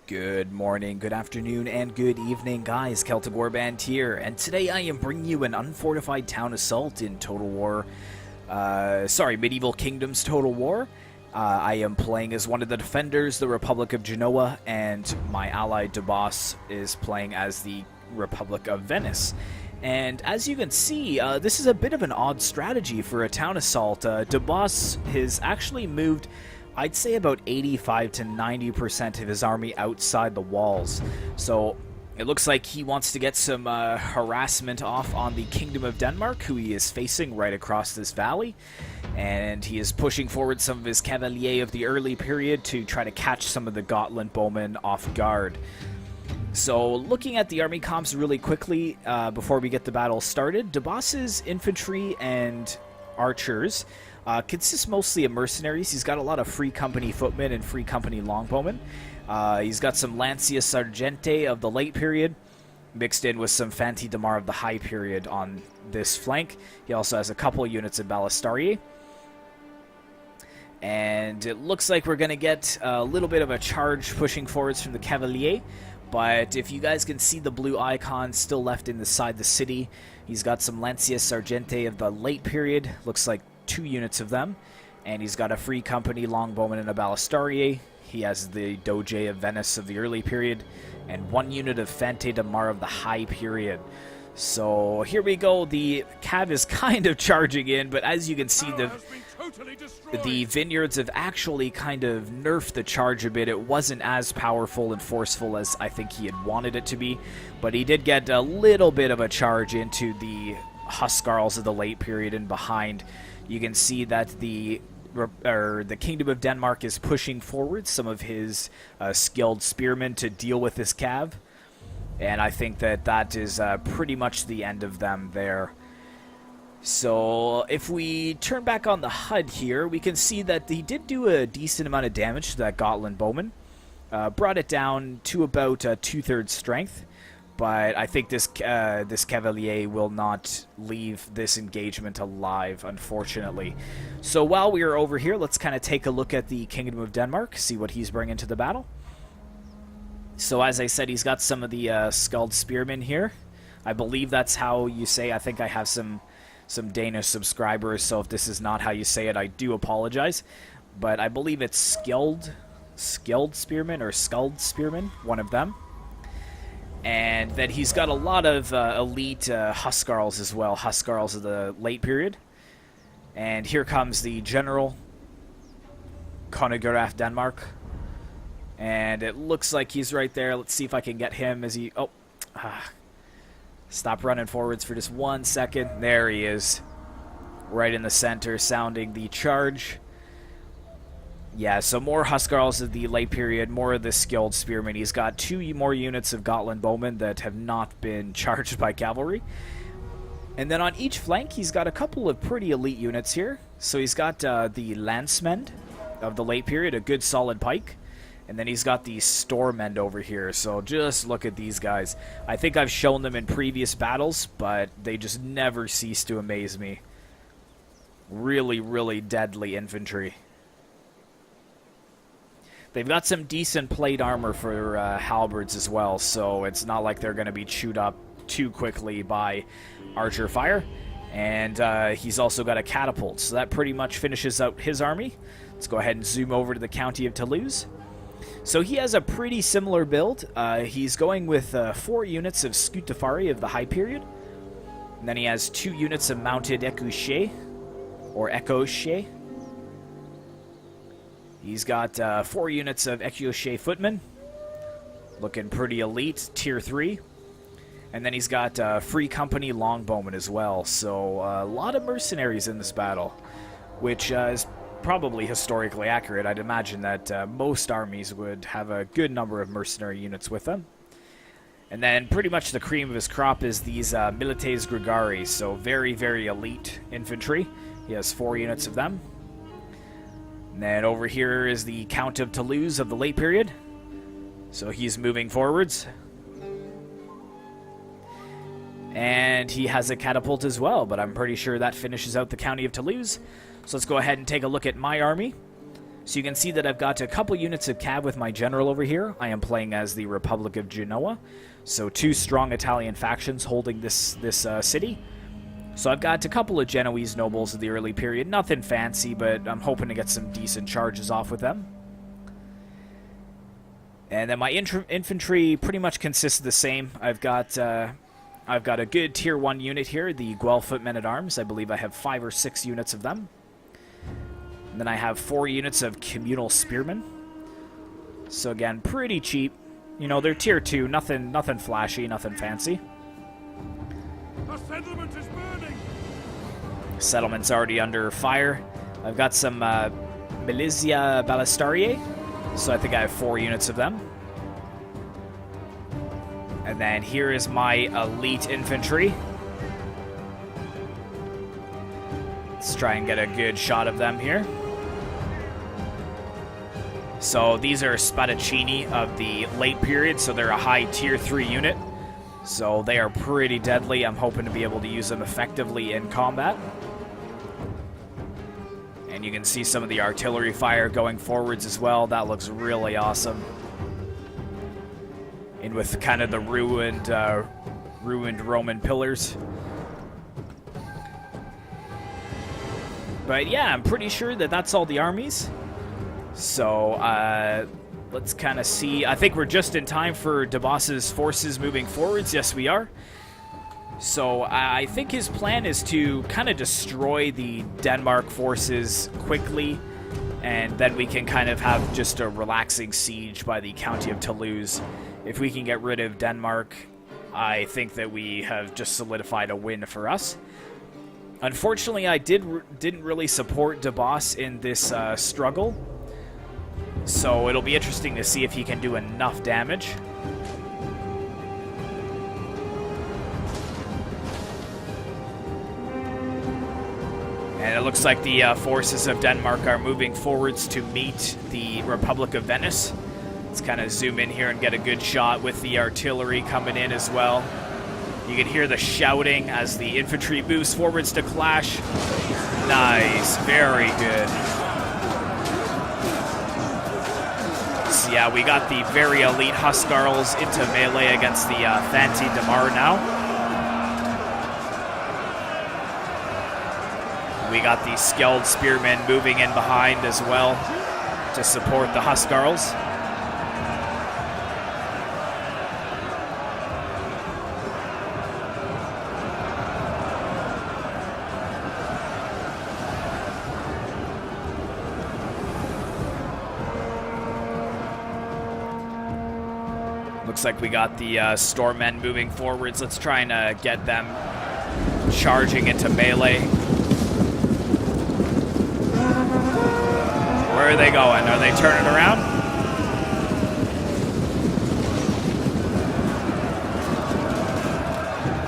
Good morning, good afternoon, and good evening, guys. Celtic Warband here, and today I am bringing you an unfortified town assault in Total War. Medieval Kingdoms Total War. I am playing as one of the defenders, the Republic of Genoa, and my ally DeBoss is playing as the Republic of Venice. And as you can see, this is a bit of an odd strategy for a town assault. DeBoss has actually moved, I'd say, about 85 to 90% of his army outside the walls. So it looks like he wants to get some harassment off on the Kingdom of Denmark, who he is facing right across this valley. And he is pushing forward some of his cavalier of the early period to try to catch some of the Gotland bowmen off guard. So looking at the army comps really quickly before we get the battle started, DeBoss's infantry and archers consists mostly of mercenaries. He's got a lot of free company footmen and free company longbowmen. He's got some Lancia Sargente of the late period, mixed in with some Fanti Damar of the high period on this flank. He also has a couple units of Ballistarier. And it looks like we're going to get a little bit of a charge pushing forwards from the Cavalier. But if you guys can see the blue icon still left inside the city, he's got some Lancia Sargente of the late period. Looks like 2 units of them. And he's got a free company longbowman and a Ballistarier. He has the Doge of Venice of the early period. And 1 unit of Fante Damar of the high period. So here we go. The Cav is kind of charging in, but as you can see, the vineyards have actually kind of nerfed the charge a bit. It wasn't as powerful and forceful as I think he had wanted it to be, but he did get a little bit of a charge into the huscarls of the late period and behind. You can see that the Kingdom of Denmark is pushing forward some of his skilled spearmen to deal with this cav. And I think that is pretty much the end of them there. So if we turn back on the HUD here, we can see that he did do a decent amount of damage to that Gotland bowman. Brought it down to about 2/3 strength. But I think this Cavalier will not leave this engagement alive, unfortunately. So while we are over here, let's kind of take a look at the Kingdom of Denmark, see what he's bringing to the battle. So as I said, he's got some of the Skulled Spearmen here. I believe that's how you say. I think I have some Danish subscribers, so if this is not how you say it, I do apologize. But I believe it's Skilled Spearmen or Skulled Spearmen, one of them. And then he's got a lot of elite huscarls as well, huscarls of the late period. And here comes the General Kongegraf Denmark. And it looks like he's right there. Let's see if I can get him as he... Stop running forwards for just 1 second. There he is. Right in the center, sounding the charge. Yeah, so more huscarls of the late period, more of the skilled spearmen. He's got 2 more units of Gotland bowmen that have not been charged by cavalry. And then on each flank, he's got a couple of pretty elite units here. So he's got the Landsmend of the late period, a good solid pike. And then he's got the Stormend over here. So just look at these guys. I think I've shown them in previous battles, but they just never cease to amaze me. Really, really deadly infantry. They've got some decent plate armor for halberds as well, so it's not like they're going to be chewed up too quickly by archer fire. And he's also got a catapult, so that pretty much finishes out his army. Let's go ahead and zoom over to the county of Toulouse. So he has a pretty similar build. He's going with 4 units of Scutafari of the high period. And then he has 2 units of mounted Ecouché, or Ecouché. He's got 4 units of Ecouché footmen. Looking pretty elite, tier 3. And then he's got free company longbowmen as well. So a lot of mercenaries in this battle, which is probably historically accurate. I'd imagine that most armies would have a good number of mercenary units with them. And then pretty much the cream of his crop is these Milites Gregari, so very, very elite infantry. He has 4 units of them. And then over here is the Count of Toulouse of the late period. So he's moving forwards. And he has a catapult as well, but I'm pretty sure that finishes out the county of Toulouse. So let's go ahead and take a look at my army. So you can see that I've got a couple units of cav with my general over here. I am playing as the Republic of Genoa. So 2 strong Italian factions holding this city. So I've got a couple of Genoese nobles of the early period. Nothing fancy, but I'm hoping to get some decent charges off with them. And then my infantry pretty much consists of the same. I've got a good tier 1 unit here, the Guelph Men-at-Arms. I believe I have 5 or 6 units of them. And then I have 4 units of communal spearmen. So again, pretty cheap. You know, they're tier 2, nothing flashy, nothing fancy. The settlement is burning. Settlement's already under fire. I've got some Militia Ballistariae, so I think I have 4 units of them. And then here is my elite infantry. Let's try and get a good shot of them here. So these are Spadaccini of the late period, so they're a high tier 3 unit. So they are pretty deadly. I'm hoping to be able to use them effectively in combat. And you can see some of the artillery fire going forwards as well. That looks really awesome. And with kind of the ruined Roman pillars. But yeah, I'm pretty sure that that's all the armies. So, let's kind of see. I think we're just in time for DeBoss's forces moving forwards. Yes, we are. So, I think his plan is to kind of destroy the Denmark forces quickly, and then we can kind of have just a relaxing siege by the county of Toulouse. If we can get rid of Denmark, I think that we have just solidified a win for us. Unfortunately, I didn't really support DeBoss in this struggle. So it'll be interesting to see if he can do enough damage. And it looks like the forces of Denmark are moving forwards to meet the Republic of Venice. Let's kind of zoom in here and get a good shot with the artillery coming in as well. You can hear the shouting as the infantry moves forwards to clash. Nice, very good. So yeah, we got the very elite huscarls into melee against the Fanti Damar now. We got the skilled spearmen moving in behind as well to support the huscarls. Looks like we got the Stormen moving forwards. Let's try and get them charging into melee. Where are they going? Are they turning around?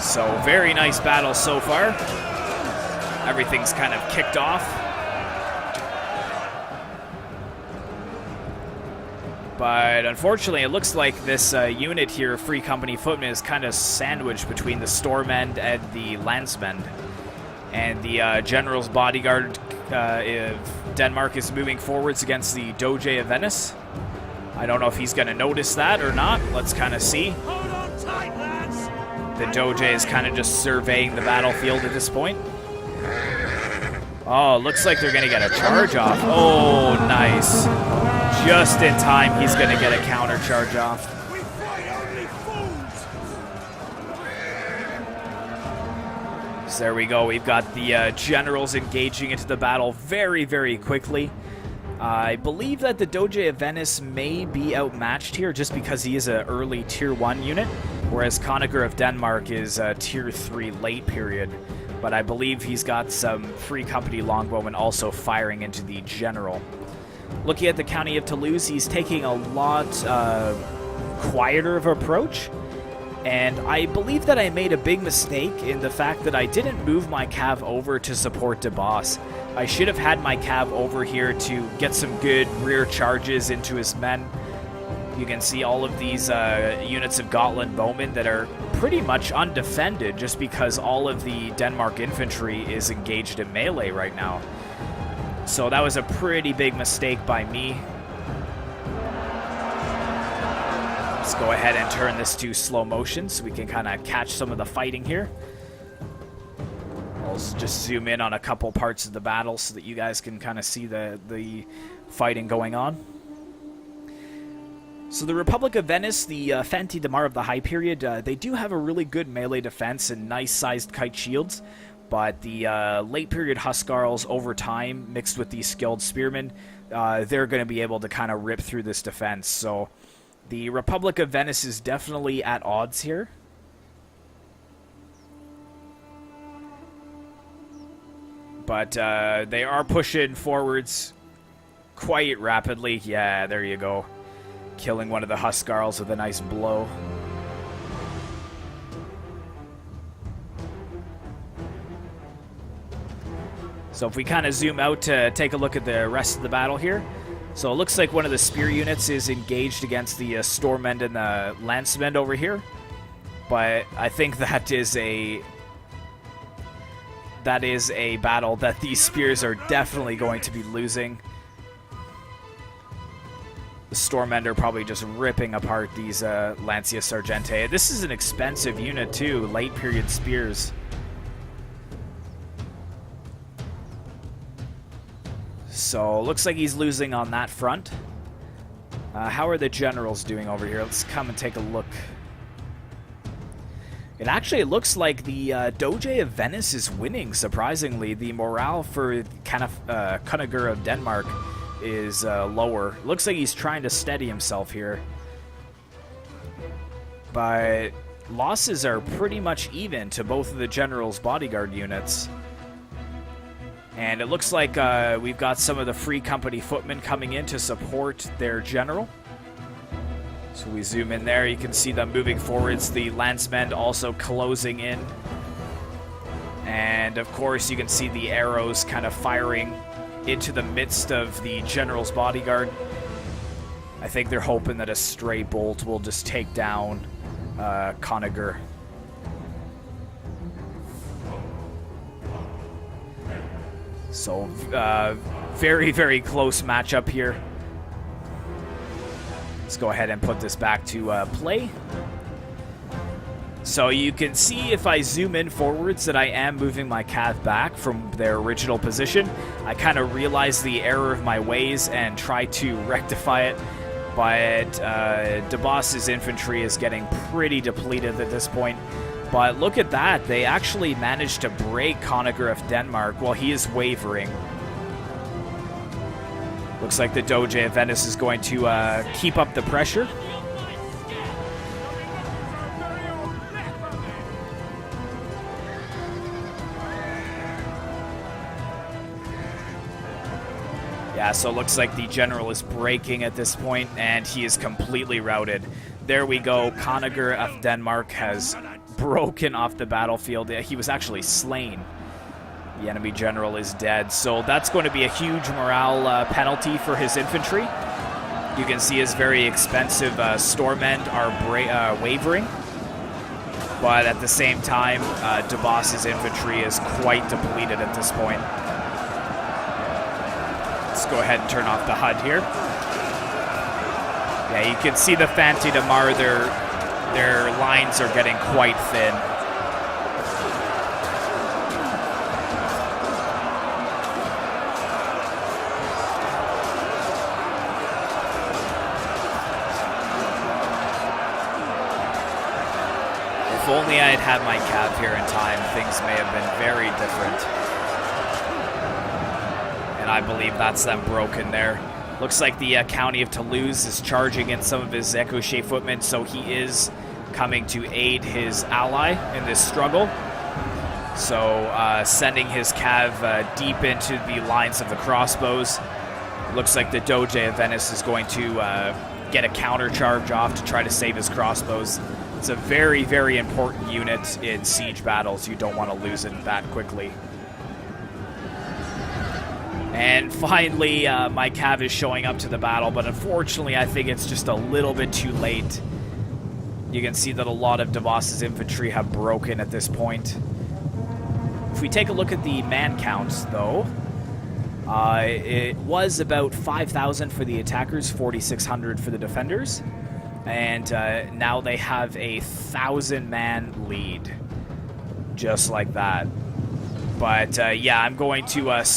So, very nice battle so far. Everything's kind of kicked off. But unfortunately, it looks like this unit here, Free Company Footmen, is kind of sandwiched between the Stormend and the Landsmen. And the General's Bodyguard of Denmark is moving forwards against the Doge of Venice. I don't know if he's going to notice that or not. Let's kind of see. Hold on tight, lads. The Doge is kind of just surveying the battlefield at this point. Oh, looks like they're going to get a charge off. Oh, nice. Just in time, he's going to get a counter charge off. We fight only fools. So there we go. We've got the generals engaging into the battle very, very quickly. I believe that the Doge of Venice may be outmatched here just because he is an early tier 1 unit, whereas Conacher of Denmark is a tier 3 late period. But I believe he's got some Free Company longbowmen also firing into the general. Looking at the county of Toulouse, he's taking a lot quieter of approach. And I believe that I made a big mistake in the fact that I didn't move my cav over to support DeBoss. I should have had my cav over here to get some good rear charges into his men. You can see all of these units of Gotland bowmen that are pretty much undefended just because all of the Denmark infantry is engaged in melee right now. So that was a pretty big mistake by me. Let's go ahead and turn this to slow motion so we can kind of catch some of the fighting here. I'll just zoom in on a couple parts of the battle so that you guys can kind of see the fighting going on. So the Republic of Venice, the Fanti de Mar of the High Period, they do have a really good melee defense and nice-sized kite shields, but the late period huscarls over time, mixed with these skilled spearmen, they're going to be able to kind of rip through this defense. So the Republic of Venice is definitely at odds here. But they are pushing forwards quite rapidly. Yeah, there you go. Killing one of the huscarls with a nice blow. So if we kind of zoom out to take a look at the rest of the battle here. So it looks like one of the spear units is engaged against the Stormend and the Lancemen over here. But I think that is a battle that these spears are definitely going to be losing. The Stormend are probably just ripping apart these Lancia Sargente. This is an expensive unit too, late period spears. So looks like he's losing on that front. How are the generals doing over here? Let's come and take a look. It looks like the Doge of Venice is winning, surprisingly. The morale for kind of Kunigur of Denmark is lower. Looks like he's trying to steady himself here. But losses are pretty much even to both of the general's bodyguard units. And it looks like we've got some of the Free Company footmen coming in to support their general. So we zoom in there, you can see them moving forwards, the lancemen also closing in. And of course you can see the arrows kind of firing into the midst of the general's bodyguard. I think they're hoping that a stray bolt will just take down Kunigur. So very, very close matchup here. Let's go ahead and put this back to play. So you can see if I zoom in forwards that I am moving my cav back from their original position. I kind of realize the error of my ways and try to rectify it. But DeBoss's infantry is getting pretty depleted at this point. But look at that, they actually managed to break Kunigur of Denmark while he is wavering. Looks like the Doge of Venice is going to keep up the pressure. Yeah, so it looks like the general is breaking at this point, and he is completely routed. There we go, Kunigur of Denmark has broken off the battlefield. He was actually slain. The enemy general is dead, so that's going to be a huge morale penalty for his infantry. You can see his very expensive Stormend are wavering, but at the same time, DeBoss's infantry is quite depleted at this point. Let's go ahead and turn off the HUD here. Yeah, you can see the Fanti de Mar, their lines are getting quite thin. If only I had had my cav here in time, things may have been very different. And I believe that's them broken there. Looks like the county of Toulouse is charging in some of his Ecochet footmen, so he is coming to aid his ally in this struggle. So sending his cav deep into the lines of the crossbows. Looks like the Doge of Venice is going to get a counter charge off to try to save his crossbows. It's a very, very important unit in siege battles. You don't want to lose it that quickly. And finally, my cav is showing up to the battle, but unfortunately, I think it's just a little bit too late. You can see that a lot of DeBoss's infantry have broken at this point. If we take a look at the man counts, though, It was about 5,000 for the attackers, 4,600 for the defenders, and now they have a 1,000-man lead, just like that. But yeah, I'm going to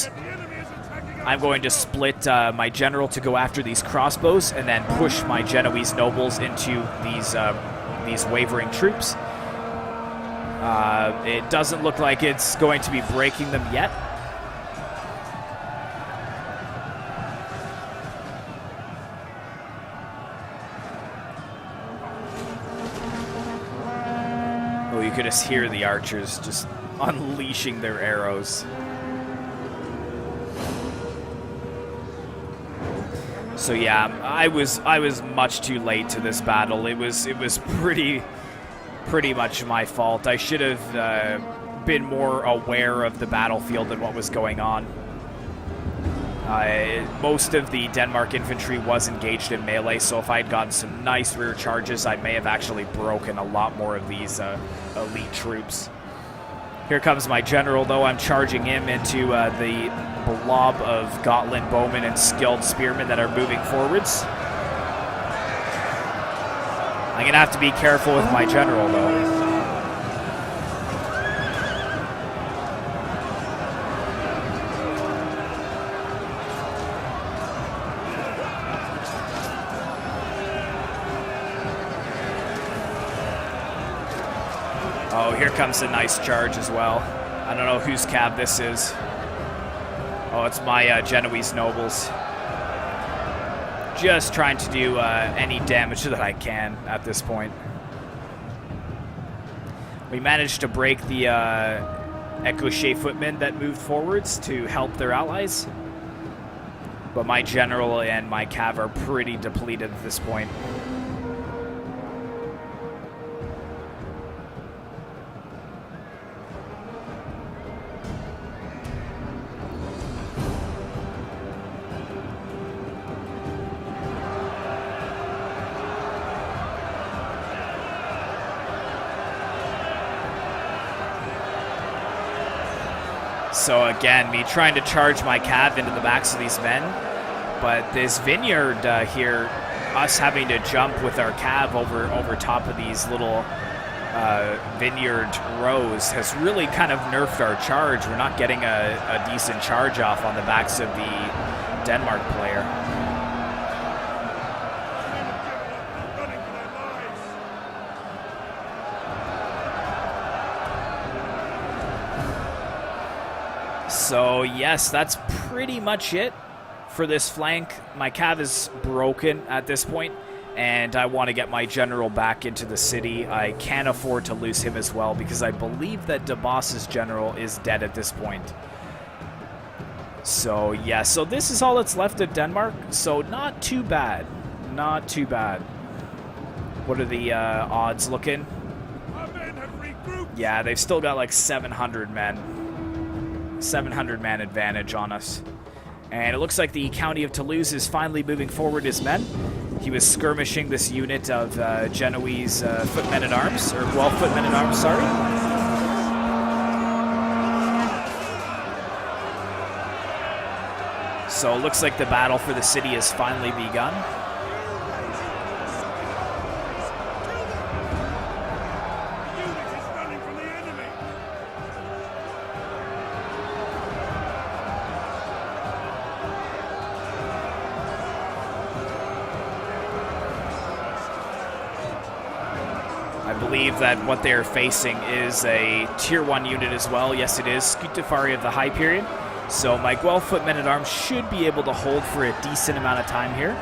split my general to go after these crossbows, and then push my Genoese nobles into these wavering troops. It doesn't look like it's going to be breaking them yet. Oh, you could just hear the archers just unleashing their arrows. So yeah, I was much too late to this battle. It was pretty much my fault. I should have been more aware of the battlefield and what was going on. Most of the Denmark infantry was engaged in melee, so if I had gotten some nice rear charges, I may have actually broken a lot more of these elite troops. Here comes my general, though. I'm charging him into the blob of Gotland bowmen and skilled spearmen that are moving forwards. I'm going to have to be careful with my general, though. Oh, here comes a nice charge as well. I don't know whose cab this is. Oh, it's my Genoese nobles. Just trying to do any damage that I can at this point. We managed to break the Ecochet footmen that moved forwards to help their allies. But my general and my cav are pretty depleted at this point. So again, me trying to charge my cav into the backs of these men, but this vineyard here, us having to jump with our cav over top of these little vineyard rows has really kind of nerfed our charge. We're not getting a decent charge off on the backs of the Denmark player. So yes, that's pretty much it for this flank. My cav is broken at this point, and I want to get my general back into the city. I can't afford to lose him as well, because I believe that De Boss's general is dead at this point. So yeah, so this is all that's left of Denmark, so not too bad. Not too bad. What are the odds looking? Our men have regrouped. Yeah, they've still got like 700 men. 700 man advantage on us. And it looks like the County of Toulouse is finally moving forward his men. He was skirmishing this unit of Genoese footmen-at-arms, or Guelph footmen-at-arms, sorry. So it looks like the battle for the city has finally begun. I believe that what they're facing is a tier 1 unit as well. Yes, it is Scutafari of the High Period. So my Guelph footmen-at-arms should be able to hold for a decent amount of time here.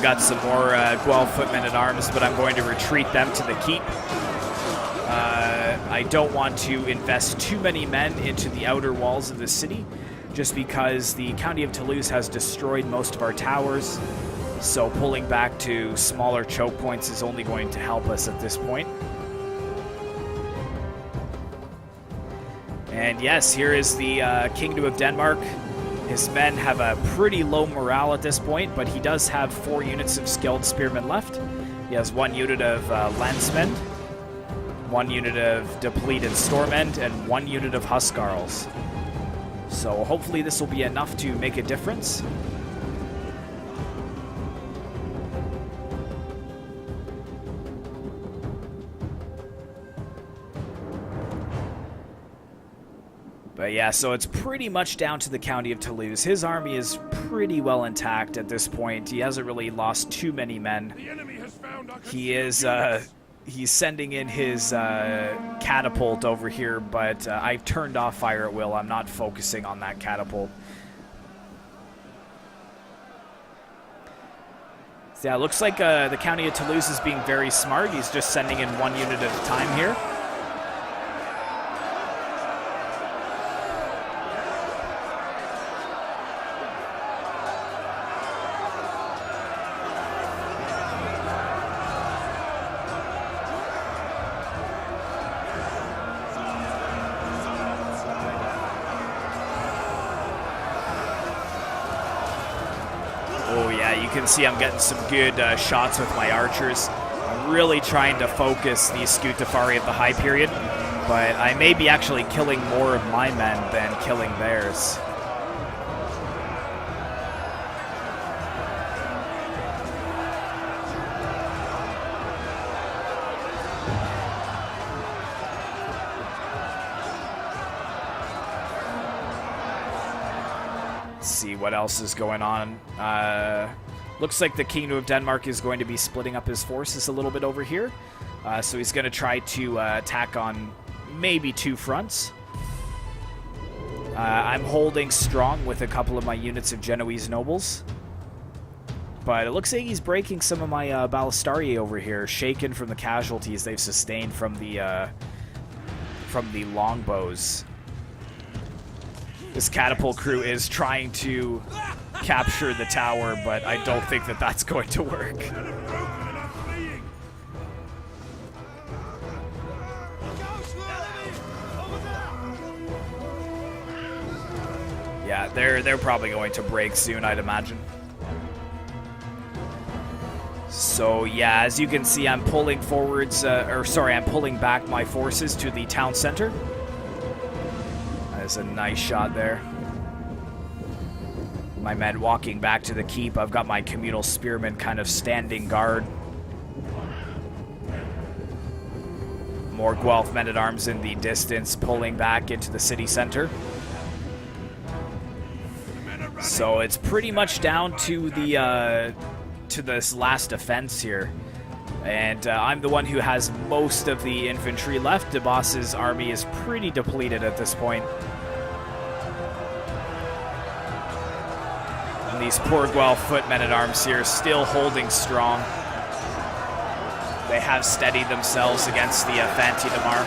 Got some more Guelph footmen-at-arms, but I'm going to retreat them to the keep. I don't want to invest too many men into the outer walls of the city, just because the County of Toulouse has destroyed most of our towers, so pulling back to smaller choke points is only going to help us at this point. And yes, here is the Kingdom of Denmark. His men have a pretty low morale at this point, but he does have 4 units of skilled spearmen left. He has 1 unit of lancemen, 1 unit of depleted stormen, and 1 unit of huscarls. So hopefully this will be enough to make a difference. But yeah, so it's pretty much down to the county of Toulouse. His army is pretty well intact at this point. He hasn't really lost too many men. The enemy has found our He is, he's sending in his catapult over here, but I've turned off fire at will. I'm not focusing on that catapult. So yeah, it looks like the county of Toulouse is being very smart. He's just sending in 1 unit at a time here. Oh yeah, you can see I'm getting some good shots with my archers. I'm really trying to focus the Scutafari of the high period, but I may be actually killing more of my men than killing theirs. See what else is going on. Looks like the Kingdom of Denmark is going to be splitting up his forces a little bit over here. So he's going to try to attack on maybe 2 fronts. I'm holding strong with a couple of my units of Genoese nobles. But it looks like he's breaking some of my Ballistari over here, shaken from the casualties they've sustained from the longbows. This catapult crew is trying to capture the tower, but I don't think that that's going to work. Yeah, they're probably going to break soon, I'd imagine. So yeah, as you can see, I'm pulling forwards, I'm pulling back my forces to the town center. That's a nice shot there. My men walking back to the keep. I've got my communal spearmen kind of standing guard. More Guelph men-at-arms in the distance, pulling back into the city center. So it's pretty much down to the to this last defense here. And I'm the one who has most of the infantry left. DeBoss's army is pretty depleted at this point. And these poor Guelph foot men-at-arms here still holding strong. They have steadied themselves against the Fanti de Mar.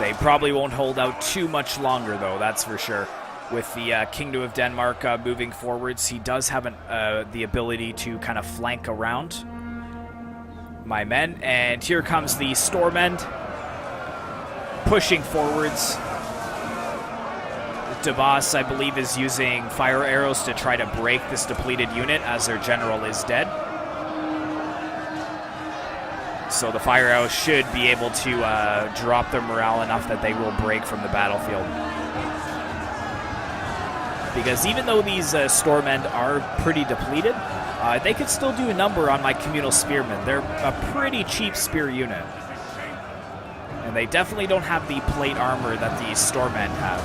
They probably won't hold out too much longer, though, that's for sure. With the Kingdom of Denmark moving forwards, he does have the ability to kind of flank around my men. And here comes the Stormend pushing forwards. DeBoss, I believe, is using fire arrows to try to break this depleted unit as their general is dead. So the fire arrows should be able to drop their morale enough that they will break from the battlefield. Because even though these Stormend are pretty depleted, they could still do a number on my communal spearmen. They're a pretty cheap spear unit. And they definitely don't have the plate armor that the Stormend have.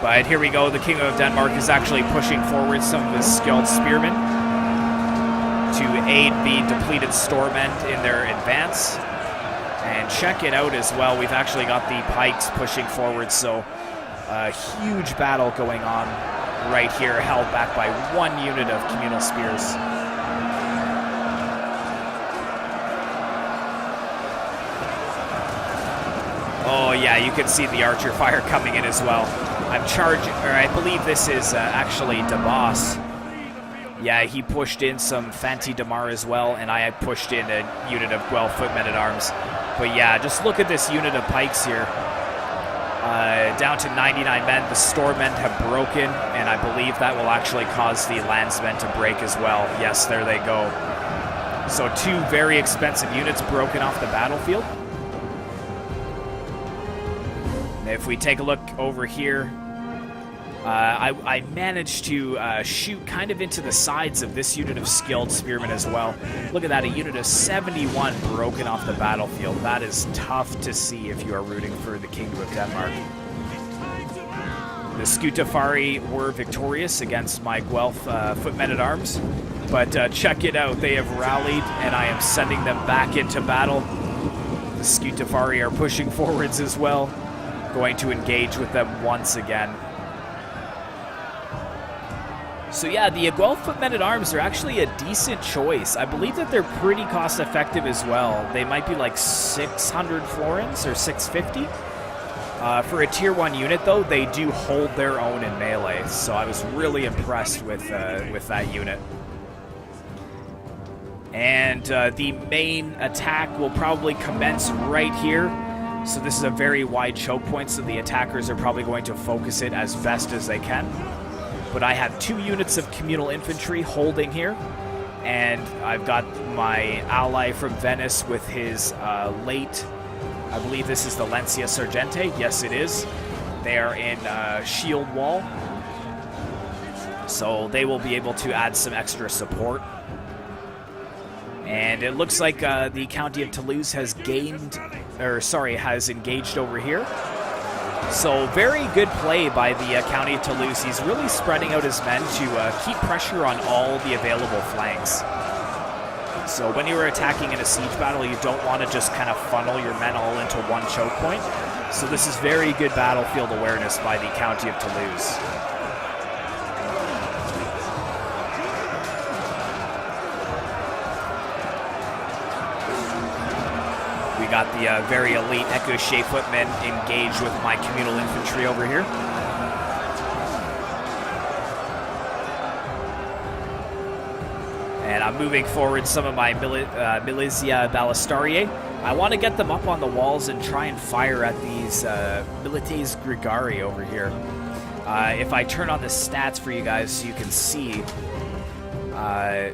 But here we go, the King of Denmark is actually pushing forward some of his skilled spearmen to aid the depleted Stormend in their advance. And check it out as well, we've actually got the pikes pushing forward, so a huge battle going on right here, held back by 1 unit of communal spears. Oh yeah, you can see the archer fire coming in as well. I'm charging, or I believe this is actually DeBoss. Yeah, he pushed in some Fanti Damar as well, and I had pushed in a unit of Guelph foot men-at-arms. But yeah, just look at this unit of pikes here. Down to 99 men. The storemen have broken, and I believe that will actually cause the landsmen to break as well. Yes, there they go. So 2 very expensive units broken off the battlefield. If we take a look over here, I managed to shoot kind of into the sides of this unit of skilled spearmen as well. Look at that, a unit of 71 broken off the battlefield. That is tough to see if you are rooting for the Kingdom of Denmark. The Scutafari were victorious against my Guelph footmen-at-arms, but check it out, they have rallied, and I am sending them back into battle. The Scutafari are pushing forwards as well, going to engage with them once again. So yeah, the Guelph footmen-at-arms are actually a decent choice. I believe that they're pretty cost-effective as well. They might be like 600 florins or 650. For a tier 1 unit, though, they do hold their own in melee. So I was really impressed with that unit. And the main attack will probably commence right here. So this is a very wide choke point, so the attackers are probably going to focus it as best as they can. But I have 2 units of communal infantry holding here, and I've got my ally from Venice with his late, I believe this is the Lancia Sargente. Yes, it is. They are in shield wall, so they will be able to add some extra support. And it looks like the County of Toulouse has has engaged over here. So very good play by the County of Toulouse. He's really spreading out his men to keep pressure on all the available flanks. So when you're attacking in a siege battle, you don't want to just kind of funnel your men all into one choke point. So this is very good battlefield awareness by the County of Toulouse. We got the very elite Echo Shea footmen engaged with my communal infantry over here. And I'm moving forward some of my Militia Ballistariae. I want to get them up on the walls and try and fire at these Milites Gregari over here. If I turn on the stats for you guys so you can see,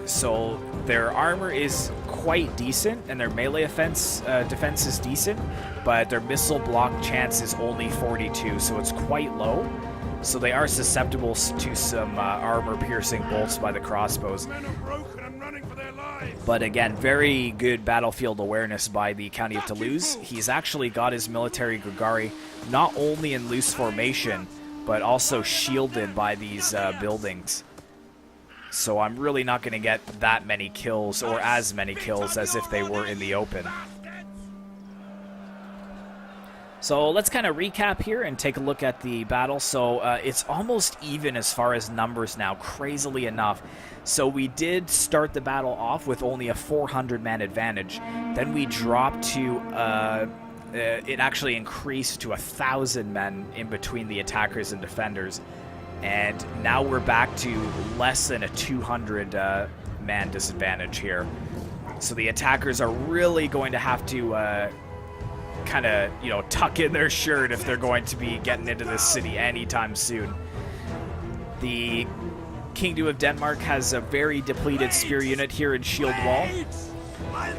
so their armor is quite decent and their melee defense is decent, but their missile block chance is only 42, so it's quite low. So they are susceptible to some armor-piercing bolts by the crossbows. But again, very good battlefield awareness by the County of Toulouse. He's actually got his military Gregari not only in loose formation, but also shielded by these buildings. So I'm really not going to get that many kills, or as many kills as if they were in the open. So let's kind of recap here and take a look at the battle. So it's almost even as far as numbers now, crazily enough. So we did start the battle off with only a 400-man advantage. Then we dropped to, it actually increased to 1,000 men in between the attackers and defenders. And now we're back to less than a 200-man disadvantage here. So the attackers are really going to have to kind of, tuck in their shirt if they're going to be getting into this city anytime soon. The Kingdom of Denmark has a very depleted spear unit here in shield wall,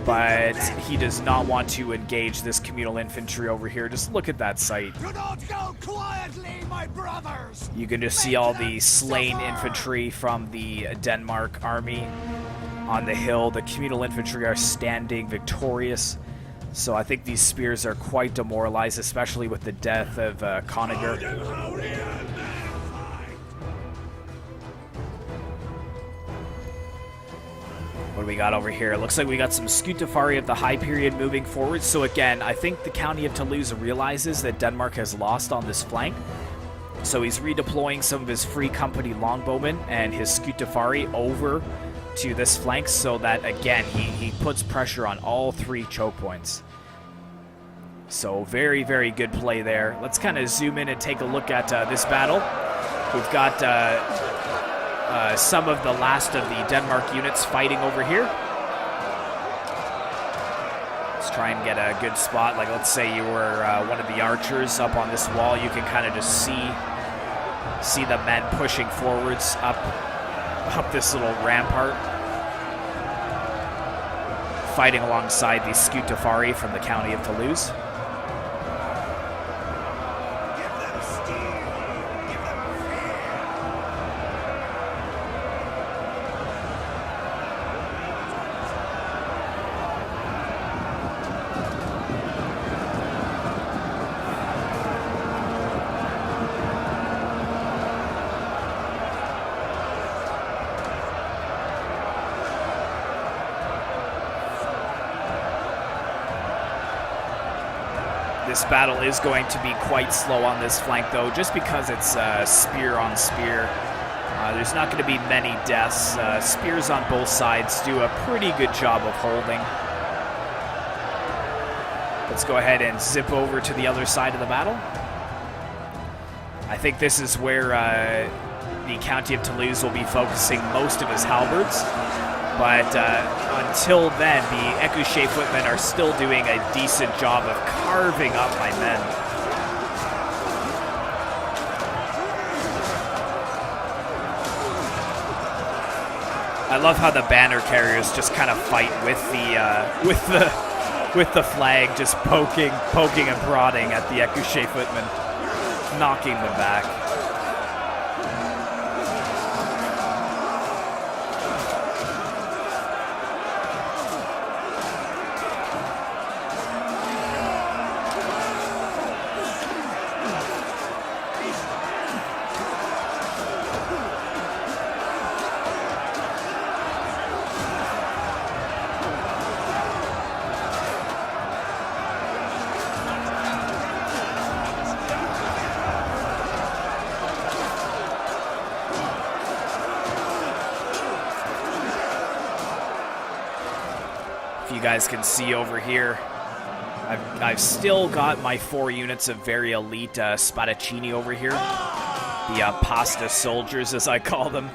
but he does not want to engage this communal infantry over here. Just look at that sight. Do not go quietly, my brothers. You can just see all the slain infantry from the Denmark army on the hill. The communal infantry are standing victorious. So I think these spears are quite demoralized, especially with the death of Coniger. What do we got over here? It looks like we got some Scutafari of the High Period moving forward. So again, I think the County of Toulouse realizes that Denmark has lost on this flank. So he's redeploying some of his Free Company longbowmen and his Scutafari over to this flank so that, again, he puts pressure on all 3 choke points. So very, very good play there. Let's kind of zoom in and take a look at this battle. We've got some of the last of the Denmark units fighting over here. Let's try and get a good spot. Like, let's say you were one of the archers up on this wall. You can kind of just see the men pushing forwards up this little rampart, fighting alongside the Scutafari from the county of Toulouse. This battle is going to be quite slow on this flank, though, just because it's spear on spear. There's not going to be many deaths. Spears on both sides do a pretty good job of holding. Let's go ahead and zip over to the other side of the battle. I think this is where the county of Toulouse will be focusing most of his halberds. But until then, the Ecouché footmen are still doing a decent job of carving up my men. I love how the banner carriers just kind of fight with the flag, just poking and prodding at the Ecouché footmen, knocking them back. You guys can see over here, I've still got my 4 units of very elite Spadaccini over here. The pasta soldiers, as I call them.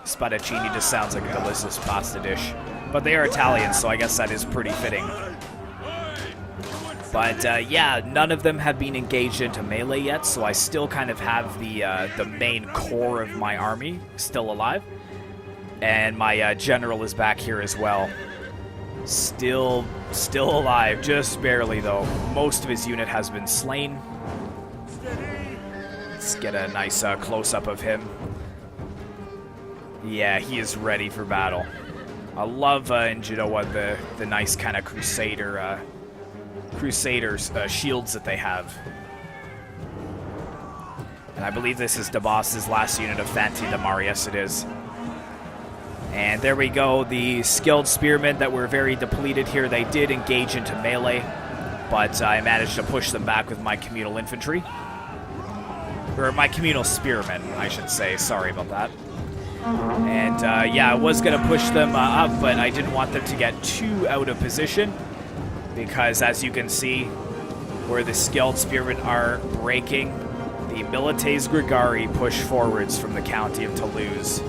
Spadaccini just sounds like a delicious pasta dish. But they are Italian, so I guess that is pretty fitting. But yeah, none of them have been engaged into melee yet, so I still kind of have the main core of my army still alive. And my general is back here as well. Still alive, just barely though. Most of his unit has been slain. Let's get a nice close-up of him. Yeah, he is ready for battle. I love in Genoa the nice kind of crusaders shields that they have. And I believe this is DeBoss's last unit of Fanti de Mar. Yes, it is. And there we go, the skilled spearmen that were very depleted here, they did engage into melee, but I managed to push them back with my communal infantry. Or my communal spearmen, I should say, sorry about that. And yeah, I was going to push them up, but I didn't want them to get too out of position, because as you can see, where the skilled spearmen are breaking, the Milites Gregari push forwards from the county of Toulouse.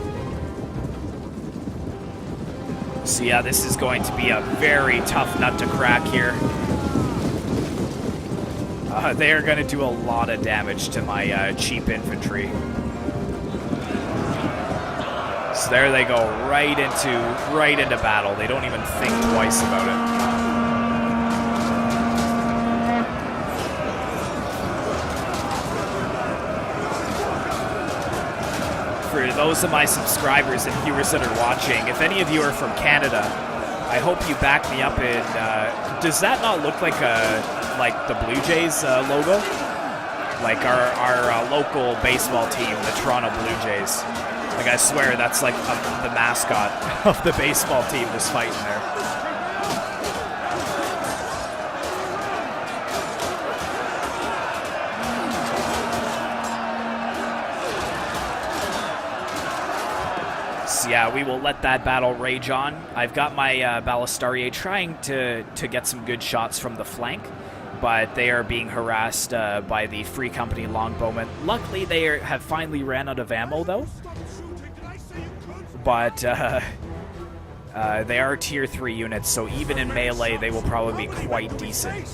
So yeah, this is going to be a very tough nut to crack here. They are going to do a lot of damage to my cheap infantry. So there they go, right into battle. They don't even think twice about it. For those of my subscribers and viewers that are watching, if any of you are from Canada, I hope you back me up in, does that not look like the Blue Jays logo? Like our local baseball team, the Toronto Blue Jays. Like, I swear that's like the mascot of the baseball team just fighting there. Yeah, we will let that battle rage on. I've got my Ballistarier trying to get some good shots from the flank, but they are being harassed by the Free Company longbowmen. Luckily, they have finally ran out of ammo, though. But they are tier 3 units, so even in melee, they will probably be quite decent.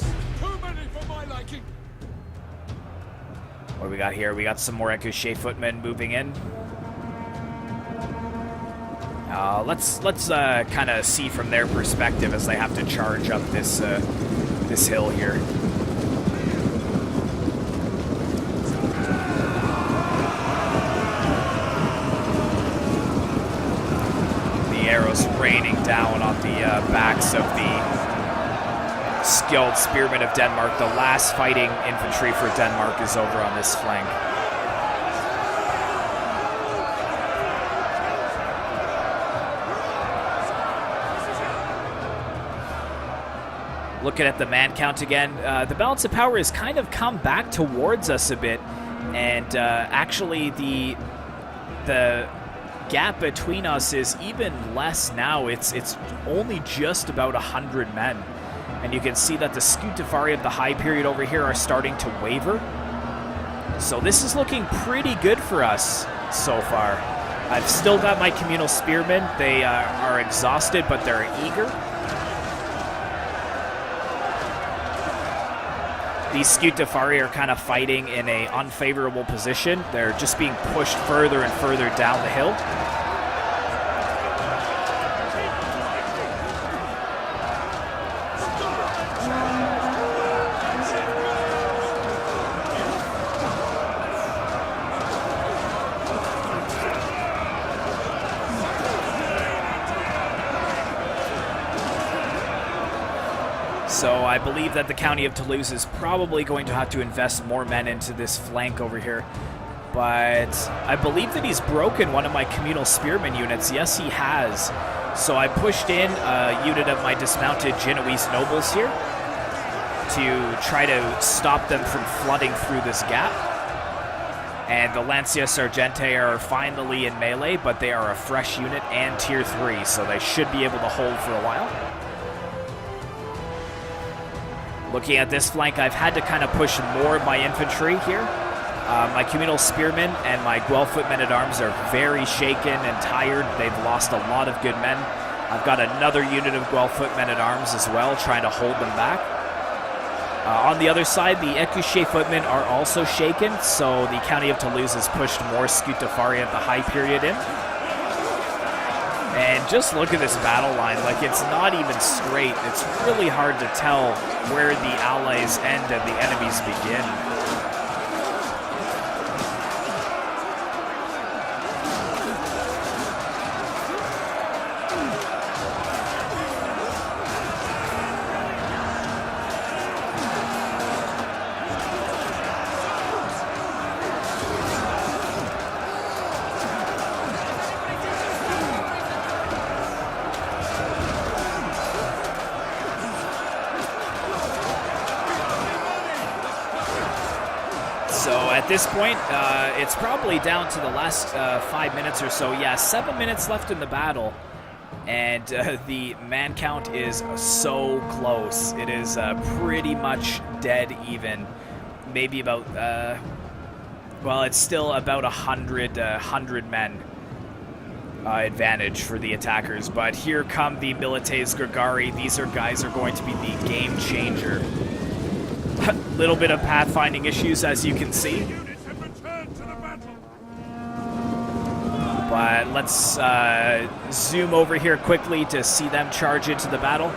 What do we got here? We got some more Ecouché footmen moving in. Let's kind of see from their perspective as they have to charge up this this hill here. The arrows raining down on the backs of the skilled spearmen of Denmark. The last fighting infantry for Denmark is over on this flank. Looking at the man count again, the balance of power has kind of come back towards us a bit, and actually the gap between us is even less now. It's only just about 100 men, and you can see that the Scutafari of the high period over here are starting to waver. So this is looking pretty good for us so far. I've still got my communal spearmen. They are exhausted, but they're eager. These Scutafari are kind of fighting in an unfavorable position. They're just being pushed further and further down the hill. So I believe that the county of Toulouse is probably going to have to invest more men into this flank over here. But I believe that he's broken one of my communal spearmen units. Yes, he has. So I pushed in a unit of my dismounted Genoese nobles here to try to stop them from flooding through this gap. And the Lancia Sargente are finally in melee, but they are a fresh unit and tier 3, so they should be able to hold for a while. Looking at this flank, I've had to kind of push more of my infantry here. My communal spearmen and my Guelph footmen-at-arms are very shaken and tired. They've lost a lot of good men. I've got another unit of Guelph footmen-at-arms as well, trying to hold them back. On the other side, the Ecouché footmen are also shaken, so the county of Toulouse has pushed more Scutafari at the high period in. And just look at this battle line, like it's not even straight. It's really hard to tell where the allies end and the enemies begin. So at this point, it's probably down to the last 5 minutes or so. Yeah, 7 minutes left in the battle. And the man count is so close. It is pretty much dead even. Maybe about, well, it's still about 100 men advantage for the attackers. But here come the Milites Gregari. These guys are going to be the game changer. Little bit of pathfinding issues, as you can see. But let's zoom over here quickly to see them charge into the battle.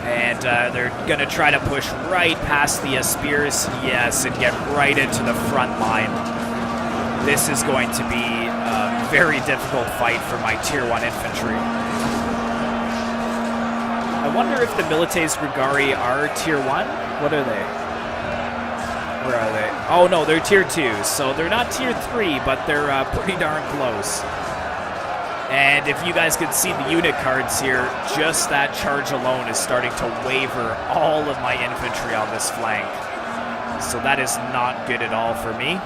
And they're going to try to push right past the spears, yes, and get right into the front line. This is going to be a very difficult fight for my Tier 1 infantry. I wonder if the Milites Gregari are Tier 1? What are they? Where are they? Oh no, they're Tier 2, so they're not Tier 3, but they're pretty darn close. And if you guys can see the unit cards here, just that charge alone is starting to waver all of my infantry on this flank. So that is not good at all for me.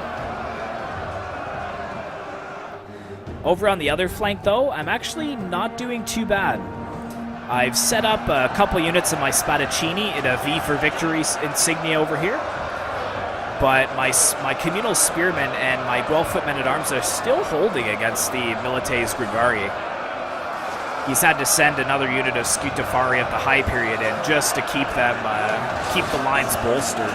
Over on the other flank, though, I'm actually not doing too bad. I've set up a couple units of my Spadaccini in a V for Victory insignia over here. But my communal spearmen and my Guelph men-at-arms are still holding against the Milites Gregarii. He's had to send another unit of Scutafari at the high period in just to keep them, keep the lines bolstered.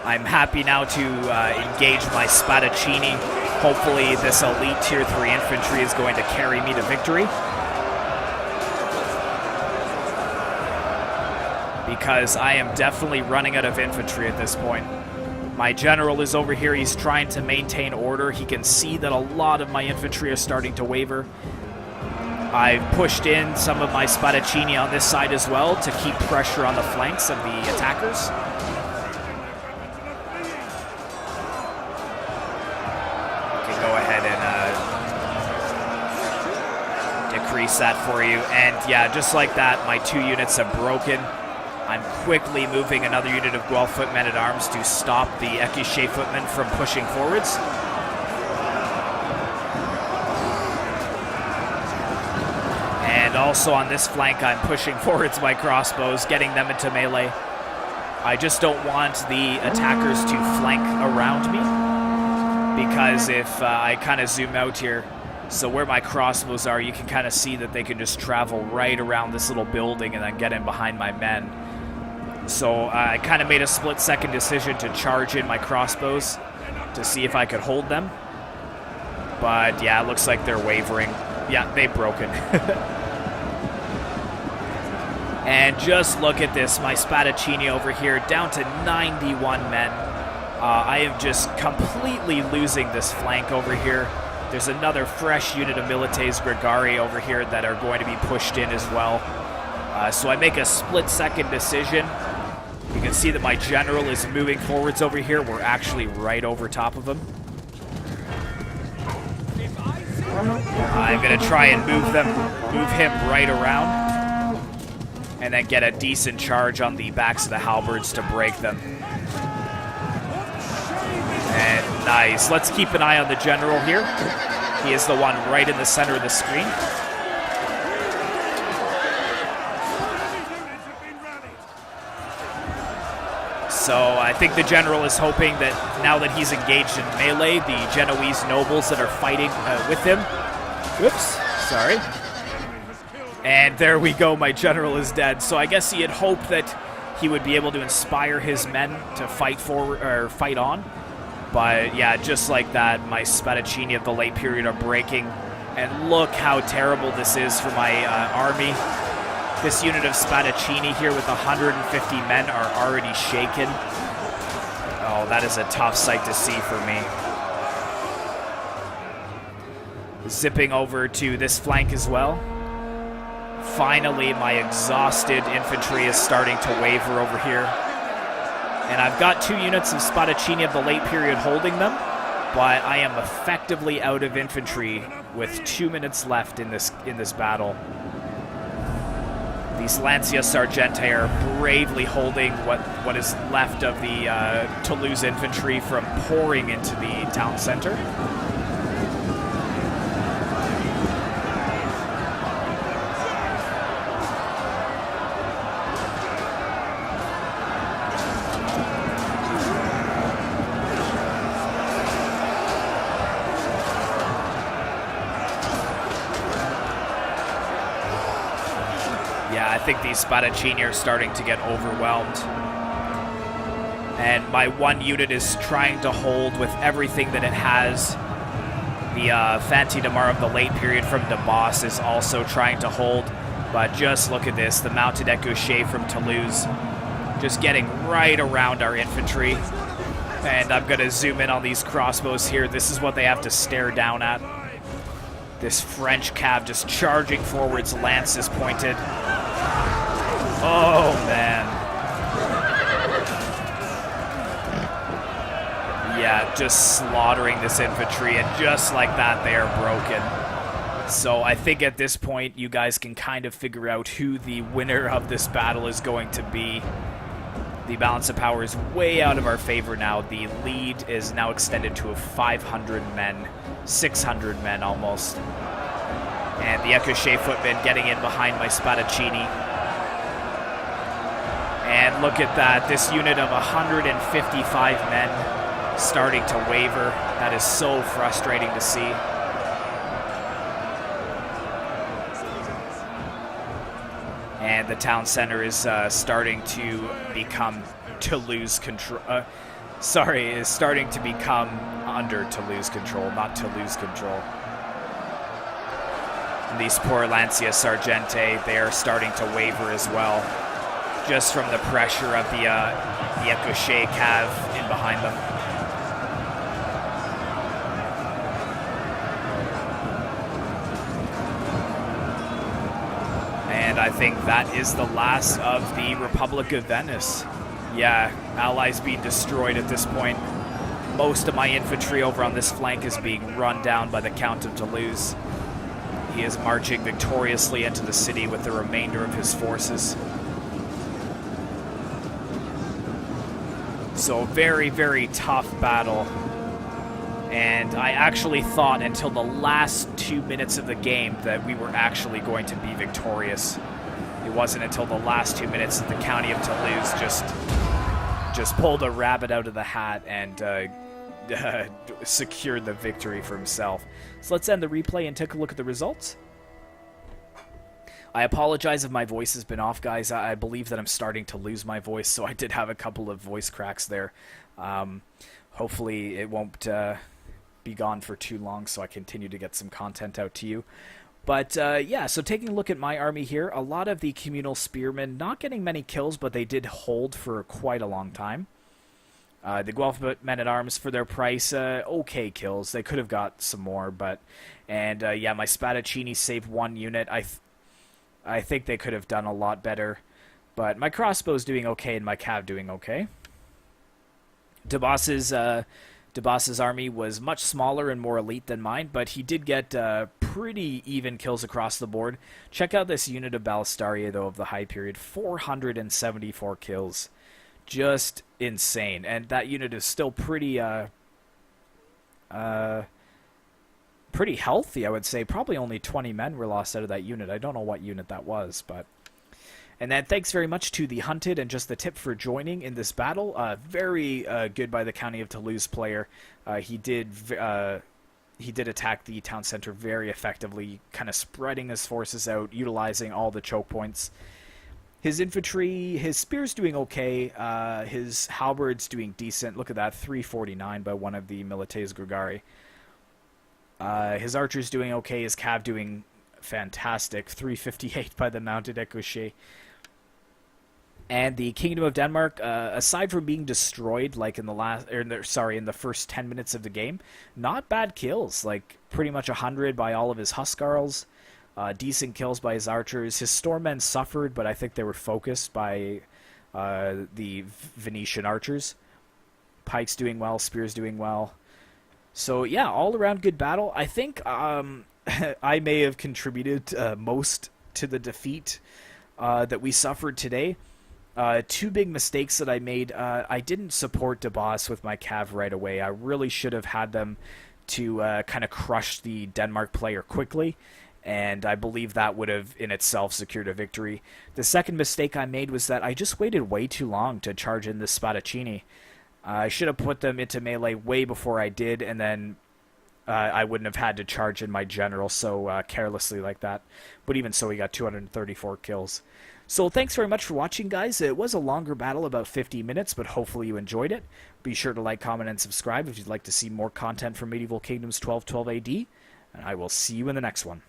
I'm happy now to engage my Spadaccini. Hopefully this elite tier 3 infantry is going to carry me to victory. Because I am definitely running out of infantry at this point. My general is over here. He's trying to maintain order. He can see that a lot of my infantry are starting to waver. I've pushed in some of my Spadaccini on this side as well to keep pressure on the flanks of the attackers. That for you, and yeah, just like that, my 2 units have broken. I'm quickly moving another unit of Guelph men-at-arms to stop the Equiche footmen from pushing forwards. And also on this flank, I'm pushing forwards my crossbows, getting them into melee. I just don't want the attackers to flank around me, because if I kind of zoom out here, so where my crossbows are, you can kind of see that they can just travel right around this little building and then get in behind my men. So I kind of made a split-second decision to charge in my crossbows to see if I could hold them. But yeah, it looks like they're wavering. Yeah, they've broken. And just look at this, my Spadaccini over here, down to 91 men. I am just completely losing this flank over here. There's another fresh unit of Milites Gregarii over here that are going to be pushed in as well. So I make a split-second decision. You can see that my general is moving forwards over here. We're actually right over top of him. I'm going to try and move him right around. And then get a decent charge on the backs of the halberds to break them. And nice. Let's keep an eye on the general here. He is the one right in the center of the screen. So I think the general is hoping that now that he's engaged in melee, the Genoese nobles that are fighting with him. Whoops, sorry. And there we go, my general is dead. So I guess he had hoped that he would be able to inspire his men to fight forward or fight on. But yeah, just like that, my Spadaccini of the late period are breaking. And look how terrible this is for my army. This unit of Spadaccini here with 150 men are already shaken. Oh, that is a tough sight to see for me. Zipping over to this flank as well. Finally, my exhausted infantry is starting to waver over here. And I've got 2 units of Spadaccini of the late period holding them, but I am effectively out of infantry with 2 minutes left in this battle. These Lancia Sargenti are bravely holding what is left of the Toulouse infantry from pouring into the town center. I think these Spadaccini are starting to get overwhelmed. And my 1 unit is trying to hold with everything that it has. The Fanti de Mar of the late period from De Boss is also trying to hold. But just look at this, the mounted Ecouché from Toulouse just getting right around our infantry. And I'm going to zoom in on these crossbows here. This is what they have to stare down at. This French cav just charging forwards, lances pointed. Oh, man. Yeah, just slaughtering this infantry, and just like that, they are broken. So I think at this point, you guys can kind of figure out who the winner of this battle is going to be. The balance of power is way out of our favor now. The lead is now extended to 500 men, 600 men almost. And the Ecochet footmen getting in behind my Spadaccini. And look at that, this unit of 155 men starting to waver. That is so frustrating to see. And the town center is starting to become Toulouse control. Is starting to become under Toulouse control, not Toulouse control. And these poor Lancia Sargente, they are starting to waver as well, just from the pressure of the Ecochet cav in behind them. And I think that is the last of the Republic of Venice. Yeah, allies being destroyed at this point. Most of my infantry over on this flank is being run down by the Count of Toulouse. He is marching victoriously into the city with the remainder of his forces. So very, very tough battle. And I actually thought until the last 2 minutes of the game that we were actually going to be victorious. It wasn't until the last 2 minutes that the County of Toulouse just pulled a rabbit out of the hat and secured the victory for himself. So let's end the replay and take a look at the results. I apologize if my voice has been off, guys. I believe that I'm starting to lose my voice, so I did have a couple of voice cracks there. Hopefully it won't be gone for too long, so I continue to get some content out to you. But yeah, so taking a look at my army here, a lot of the communal spearmen not getting many kills, but they did hold for quite a long time. The Guelph men-at-arms, for their price, okay kills. They could have got some more, but... And yeah, my Spadaccini saved one unit. I think they could have done a lot better. But my crossbow's doing okay and my cav doing okay. DeBoss's army was much smaller and more elite than mine, but he did get pretty even kills across the board. Check out this unit of Balistaria, though, of the high period. 474 kills. Just insane. And that unit is still pretty pretty healthy, I would say. Probably only 20 men were lost out of that unit. I don't know what unit that was, but... And then thanks very much to the Hunted and just the tip for joining in this battle. Very good by the County of Toulouse player. He did attack the town center very effectively, kind of spreading his forces out, utilizing all the choke points. His infantry, his spear's doing okay. His halberd's doing decent. Look at that, 349 by one of the Milites Gregari. His archer's doing okay. His cav doing fantastic. 358 by the mounted Ecochet. And the Kingdom of Denmark, aside from being destroyed, like in the first 10 minutes of the game, not bad kills. Like pretty much 100 by all of his huscarls, decent kills by his archers. His stormmen suffered, but I think they were focused by the Venetian archers. Pike's doing well, spears doing well. So yeah, all around good battle. I think I may have contributed most to the defeat that we suffered today. Two big mistakes that I made. I didn't support DeBoss with my cav right away. I really should have had them to kind of crush the Denmark player quickly, and I believe that would have in itself secured a victory. The second mistake I made was that I just waited way too long to charge in this Spadaccini. I should have put them into melee way before I did, and then I wouldn't have had to charge in my general so carelessly like that. But even so, he got 234 kills. So thanks very much for watching, guys. It was a longer battle, about 50 minutes, but hopefully you enjoyed it. Be sure to like, comment, and subscribe if you'd like to see more content from Medieval Kingdoms 1212 AD, and I will see you in the next one.